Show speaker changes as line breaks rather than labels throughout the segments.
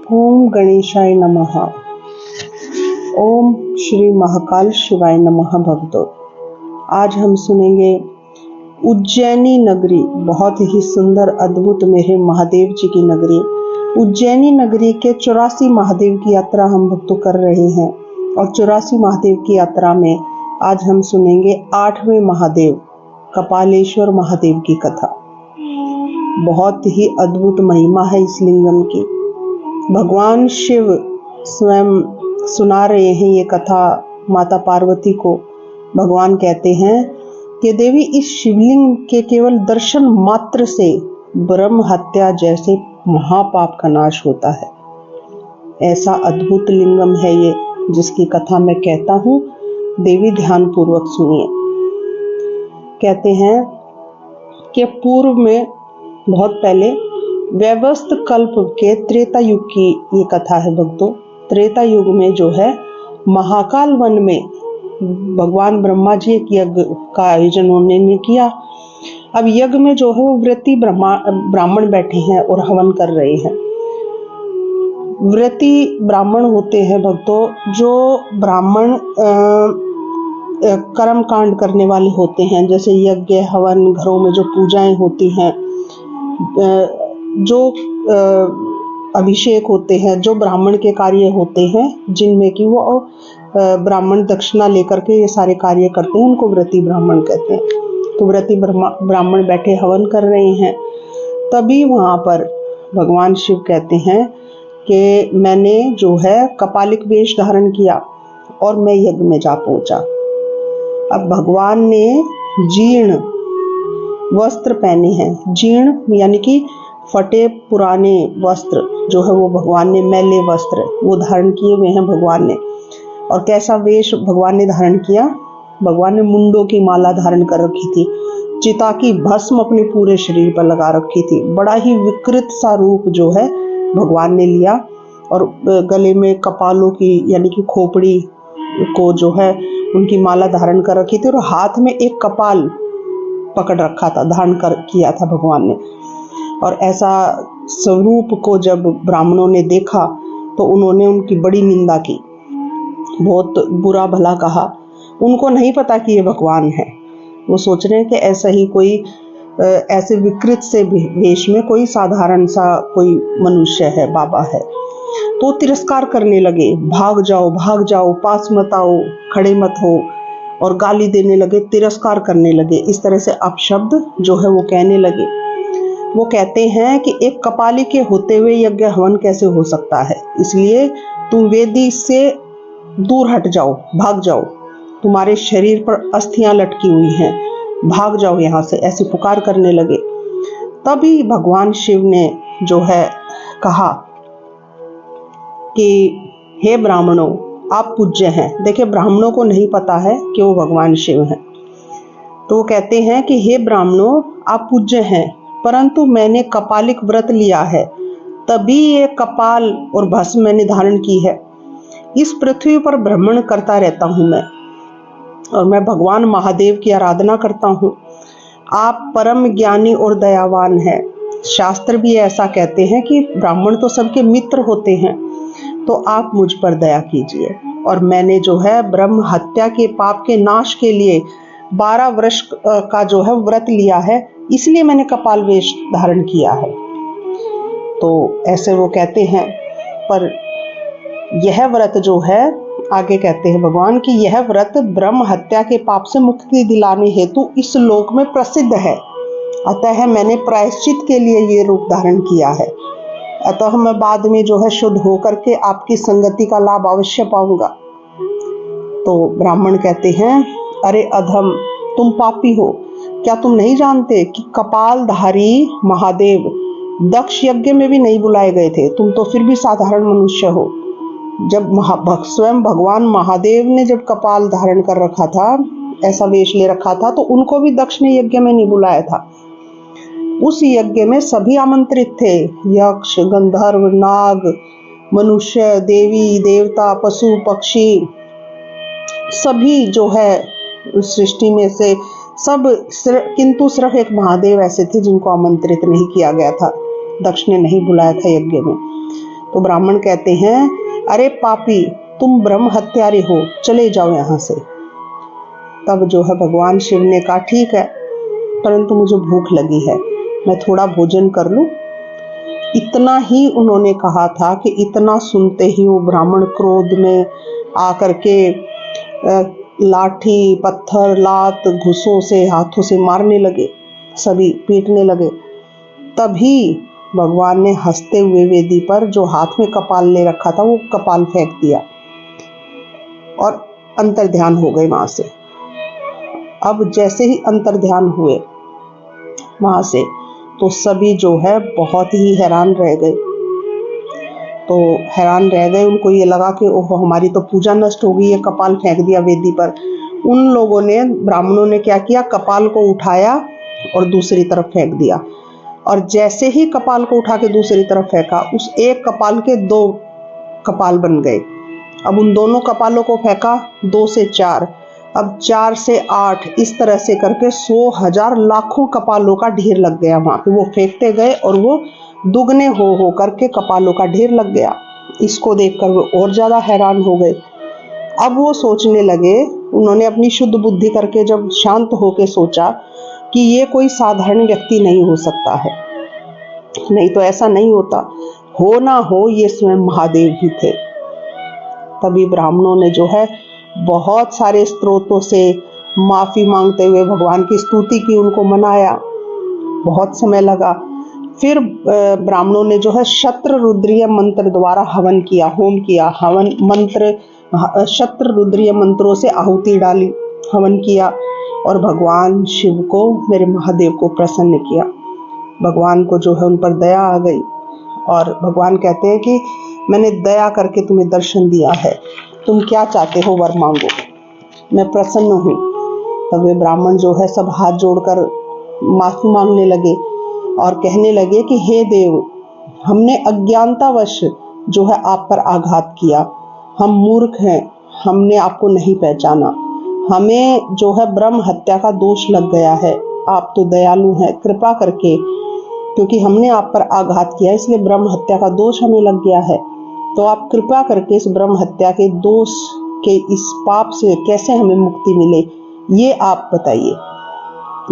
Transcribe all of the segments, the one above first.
ओम गणेशाय नमः। ओम श्री महाकाल शिवाय नमः। भक्तों, आज हम सुनेंगे उज्जैनी नगरी, बहुत ही सुंदर अद्भुत मेरे महादेव जी की नगरी। उज्जैनी नगरी के 84 महादेव की यात्रा हम भक्तों कर रहे हैं और 84 महादेव की यात्रा में आज हम सुनेंगे 8वें महादेव कपालेश्वर महादेव की कथा। बहुत ही अद्भुत महिमा है इस लिंगम की। भगवान शिव स्वयं सुना रहे हैं ये कथा माता पार्वती को। भगवान कहते हैं कि देवी, इस शिवलिंग के केवल दर्शन मात्र से ब्रह्म हत्या जैसे महापाप का नाश होता है। ऐसा अद्भुत लिंगम है ये, जिसकी कथा मैं कहता हूँ, देवी ध्यान पूर्वक सुनिए। कहते हैं कि पूर्व में बहुत पहले वैवस्त कल्प के त्रेता युग की ये कथा है भक्तों। त्रेता युग में जो है महाकाल वन में भगवान ब्रह्मा जी एक यज्ञ का आयोजन उन्होंने किया। अब यज्ञ में जो है वो व्रती ब्राह्मण बैठे हैं और हवन कर रहे हैं। व्रती ब्राह्मण होते हैं भक्तों, जो ब्राह्मण कर्म कांड करने वाले होते हैं, जैसे यज्ञ हवन, घरों में जो पूजाएं होती हैं, जो अभिषेक होते हैं, जो ब्राह्मण के कार्य होते हैं, जिनमें कि वो ब्राह्मण दक्षिणा लेकर के ये सारे कार्य करते हैं, उनको व्रती ब्राह्मण कहते हैं। तो व्रती ब्राह्मण बैठे हवन कर रहे हैं। तभी वहाँ पर भगवान शिव कहते हैं कि मैंने जो है कपालिक वेश धारण किया और मैं यज्ञ में जा पहुंचा। अब भगवान ने जीर्ण वस्त्र पहने हैं। जीर्ण यानी कि फटे पुराने वस्त्र जो है वो भगवान ने, मैले वस्त्र वो धारण किए हुए हैं भगवान ने। और कैसा वेश भगवान ने धारण किया? भगवान ने मुंडों की माला धारण कर रखी थी, चिता की भस्म अपने पूरे शरीर पर लगा रखी थी। बड़ा ही विकृत सा रूप जो है भगवान ने लिया और गले में कपालों की यानी कि खोपड़ी को जो है उनकी माला धारण कर रखी थी और हाथ में एक कपाल पकड़ रखा था, धारण कर किया था भगवान ने। और ऐसा स्वरूप को जब ब्राह्मणों ने देखा तो उन्होंने उनकी बड़ी निंदा की, बहुत बुरा भला कहा। उनको नहीं पता कि ये भगवान है। वो सोच रहे हैं कि ऐसा ही कोई ऐसे विकृत से वेश में कोई साधारण सा कोई मनुष्य है, बाबा है। तो तिरस्कार करने लगे, भाग जाओ, पास मत आओ, खड़े मत हो, और गाली देने लगे, तिरस्कार करने लगे। इस तरह से अपशब्द जो है वो कहने लगे। वो कहते हैं कि एक कपाली के होते हुए यज्ञ हवन कैसे हो सकता है, इसलिए तुम वेदी से दूर हट जाओ, भाग जाओ, तुम्हारे शरीर पर अस्थियां लटकी हुई हैं, भाग जाओ यहाँ से, ऐसी पुकार करने लगे। तभी भगवान शिव ने जो है कहा कि हे ब्राह्मणों, आप पूज्य हैं। देखिए, ब्राह्मणों को नहीं पता है कि वो भगवान शिव हैं। तो वो कहते हैं कि हे ब्राह्मणों, आप पूज्य हैं, परंतु मैंने कपालिक व्रत लिया है, तभी ये कपाल और भस्म मैंने धारण की है। इस पृथ्वी पर भ्रमण करता रहता हूँ मैं, और मैं भगवान महादेव की आराधना करता हूँ। आप परम ज्ञानी और दयावान हैं। शास्त्र भी ऐसा कहते हैं कि ब्राह्मण तो सबके मित्र होते हैं, तो आप मुझ पर दया कीजिए। और मैंने जो है ब्रह्म हत्या के पाप के नाश के लिए 12 वर्ष का जो है व्रत लिया है, इसलिए मैंने कपाल वेश धारण किया है। तो ऐसे वो कहते हैं। पर यह व्रत जो है, आगे कहते हैं भगवान कि यह व्रत ब्रह्म हत्या के पाप से मुक्ति दिलाने हेतु इस लोक में प्रसिद्ध है, अतः मैंने प्रायश्चित के लिए ये रूप धारण किया है। अतः मैं बाद में जो है शुद्ध होकर के आपकी संगति का लाभ अवश्य पाऊंगा। तो ब्राह्मण कहते हैं, अरे अधम, तुम पापी हो। क्या तुम नहीं जानते कि कपालधारी महादेव दक्ष यज्ञ में भी नहीं बुलाए गए थे? तुम तो फिर भी साधारण मनुष्य हो। जब स्वयं भगवान महादेव ने जब कपाल धारण कर रखा था, ऐसा वेश ले रखा था, तो उनको भी दक्ष ने यज्ञ में नहीं बुलाया था। उस यज्ञ में सभी आमंत्रित थे, यक्ष, गंधर्व, नाग, मनुष्य, देवी देवता, पशु पक्षी, सभी जो है सृष्टि में से सब, किंतु सिर्फ एक महादेव ऐसे थे जिनको आमंत्रित नहीं किया गया था, दक्ष ने नहीं बुलाया था यज्ञ में। तो ब्राह्मण कहते हैं, अरे पापी, तुम ब्रह्म हत्यारे हो, चले जाओ यहाँ से। तब जो है भगवान शिव ने कहा, ठीक है, परंतु मुझे भूख लगी है, मैं थोड़ा भोजन कर लूं। इतना ही उन्होंने कहा था कि इतना सुनते ही वो ब्राह्मण क्रोध में आकर के लाठी, पत्थर, लात, घुसों से, हाथों से मारने लगे, सभी पीटने लगे। तभी भगवान ने हंसते हुए वेदी पर जो हाथ में कपाल ले रखा था वो कपाल फेंक दिया और अंतर्ध्यान हो गए वहां से। अब जैसे ही अंतर्ध्यान हुए वहां से, तो सभी जो है बहुत ही हैरान रह गए। उनको ये लगा कि ओहो, हमारी तो पूजा नष्ट हो गई है, कपाल फेंक दिया वेदी पर। उन लोगों ने, ब्राह्मणों ने क्या किया, कपाल को उठाया और दूसरी तरफ फेंक दिया। और जैसे ही कपाल को उठा के दूसरी तरफ फेंका, उस एक कपाल के 2 कपाल बन गए। अब उन दोनों कपालों को फेंका, 2 से 4, अब 4 से 8, इस तरह से करके 100,000 लाखों कपालों का ढेर लग गया वहां पे। वो फेंकते गए और वो दुगने हो करके कपालों का ढेर लग गया। इसको देखकर वो और ज्यादा हैरान हो गए। अब वो सोचने लगे, उन्होंने अपनी शुद्ध बुद्धि करके जब शांत होके सोचा कि ये कोई साधारण व्यक्ति नहीं हो सकता है, नहीं तो ऐसा नहीं होता, हो ना हो ये स्वयं महादेव ही थे। तभी ब्राह्मणों ने जो है बहुत सारे स्त्रोतों से माफी मांगते हुए भगवान की स्तुति की, उनको मनाया। बहुत समय लगा। फिर ब्राह्मणों ने जो है शत्र रुद्रीय मंत्र द्वारा हवन किया, होम किया। हवन मंत्र, शत्र रुद्रीय मंत्रों से आहुति डाली, हवन किया और भगवान शिव को, मेरे महादेव को प्रसन्न किया। भगवान को जो है उन पर दया आ गई और भगवान कहते हैं कि मैंने दया करके तुम्हें दर्शन दिया है, तुम क्या चाहते हो वर मांगो, मैं प्रसन्न हूँ। तब वे ब्राह्मण जो है सब हाथ जोड़कर माफी मांगने लगे और कहने लगे कि हे देव, हमने अज्ञानतावश जो है आप पर आघात किया, हम मूर्ख हैं, हमने आपको नहीं पहचाना, हमें जो है ब्रह्म हत्या का दोष लग गया है। आप तो दयालु हैं, कृपा करके, क्योंकि हमने आप पर आघात किया इसलिए ब्रह्म हत्या का दोष हमें लग गया है, तो आप कृपा करके इस ब्रह्म हत्या के दोष के, इस पाप से कैसे हमें मुक्ति मिले, ये आप बताइए,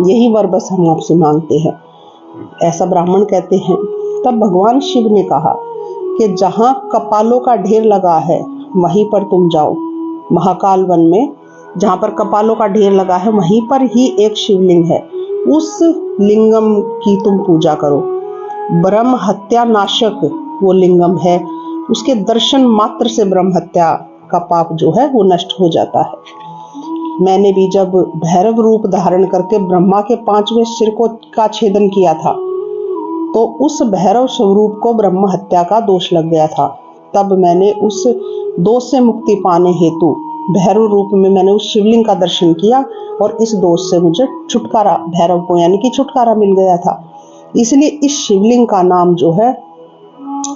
यही वर बस हम आपसे मांगते हैं। ऐसा ब्राह्मण कहते हैं। तब भगवान शिव ने कहा कि जहां कपालों का ढेर लगा है वहीं पर तुम जाओ, महाकाल वन में जहां पर कपालों का ढेर लगा है वहीं पर ही एक शिवलिंग है, उस लिंगम की तुम पूजा करो। ब्रह्म हत्या नाशक वो लिंगम है, उसके दर्शन मात्र से ब्रह्म हत्या का पाप जो है वो नष्ट हो जाता है। मैंने भी जब भैरव रूप धारण करके ब्रह्मा के 5वें सिर को का छेदन किया था, तो उस भैरव स्वरूप को ब्रह्म हत्या का दोष लग गया था। तब मैंने उस दोष से मुक्ति पाने हेतु भैरव रूप में मैंने उस शिवलिंग का दर्शन किया और इस दोष से मुझे छुटकारा, भैरव को यानी कि छुटकारा मिल गया था। इसलिए इस शिवलिंग का नाम जो है,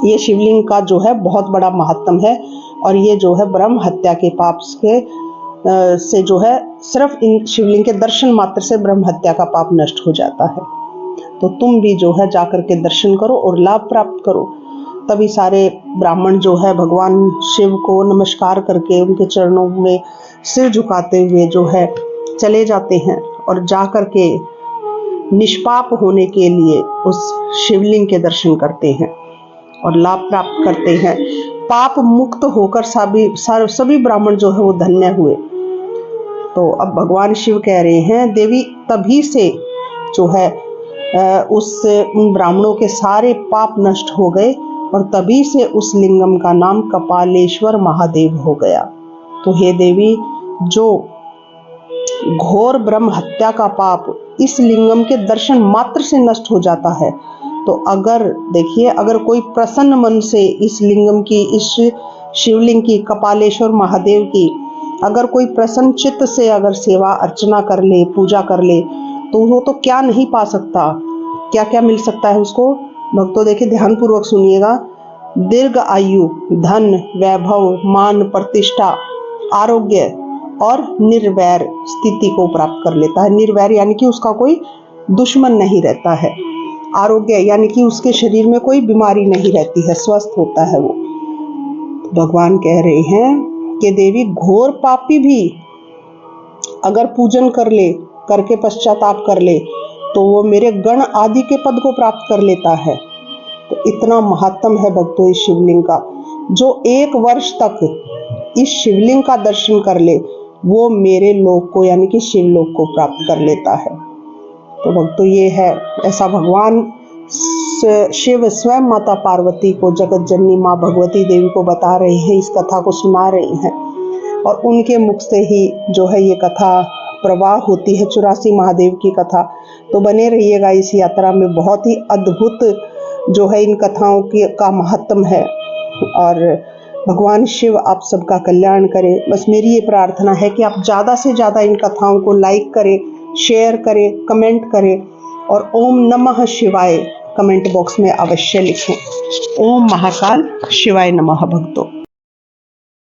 ये शिवलिंग का जो है बहुत बड़ा महात्म है और ये जो है ब्रह्म हत्या के पाप से जो है सिर्फ इन शिवलिंग के दर्शन मात्र से ब्रह्म हत्या का पाप नष्ट हो जाता है। तो तुम भी जो है जाकर के दर्शन करो और लाभ प्राप्त करो। तभी सारे ब्राह्मण जो है भगवान शिव को नमस्कार करके उनके चरणों में सिर झुकाते हुए जो है चले जाते हैं और जाकर के निष्पाप होने के लिए उस शिवलिंग के दर्शन करते हैं और लाभ प्राप्त करते हैं। पाप मुक्त होकर सभी ब्राह्मण जो है वो धन्य हुए। तो अब भगवान शिव कह रहे हैं, देवी तभी से जो है उन ब्राह्मणों के सारे पाप नष्ट हो गए और तभी से उस लिंगम का नाम कपालेश्वर महादेव हो गया। तो हे देवी, जो घोर ब्रह्म हत्या का पाप इस लिंगम के दर्शन मात्र से नष्ट हो जाता है, तो अगर देखिए, अगर कोई प्रसन्न मन से इस लिंगम की, इस शिवलिंग की, कपालेश्वर महादेव की अगर कोई प्रसन्न चित्त से अगर सेवा अर्चना कर ले, पूजा कर ले, तो वो तो क्या नहीं पा सकता, क्या क्या मिल सकता है उसको। भक्तों देखिए, ध्यान पूर्वक सुनिएगा। दीर्घ आयु, धन, वैभव, मान, प्रतिष्ठा, आरोग्य और निर्वैर स्थिति को प्राप्त कर लेता है। निर्वैर यानी कि उसका कोई दुश्मन नहीं रहता है। आरोग्य यानी कि उसके शरीर में कोई बीमारी नहीं रहती है, स्वस्थ होता है वो। भगवान कह रहे हैं कि देवी घोर पापी भी अगर पूजन कर ले, करके पश्चाताप कर ले, तो वो मेरे गण आदि के पद को प्राप्त कर लेता है। तो इतना महात्म है भक्तों इस शिवलिंग का। जो 1 वर्ष तक इस शिवलिंग का दर्शन कर ले वो मेरे लोक को यानी कि शिवलोक को प्राप्त कर लेता है। तो भक्तों ये है, ऐसा भगवान शिव स्वयं माता पार्वती को, जगत जननी माँ भगवती देवी को बता रहे हैं, इस कथा को सुना रहे हैं और उनके मुख से ही जो है ये कथा प्रवाह होती है, 84 महादेव की कथा। तो बने रहिएगा इस यात्रा में, बहुत ही अद्भुत जो है इन कथाओं की का महत्व है और भगवान शिव आप सबका कल्याण करें। बस मेरी ये प्रार्थना है कि आप ज़्यादा से ज़्यादा इन कथाओं को लाइक करें, शेयर करें, कमेंट करें और ओम नमः शिवाय कमेंट बॉक्स में अवश्य लिखें। ओम महाकाल शिवाय नमः भक्तों।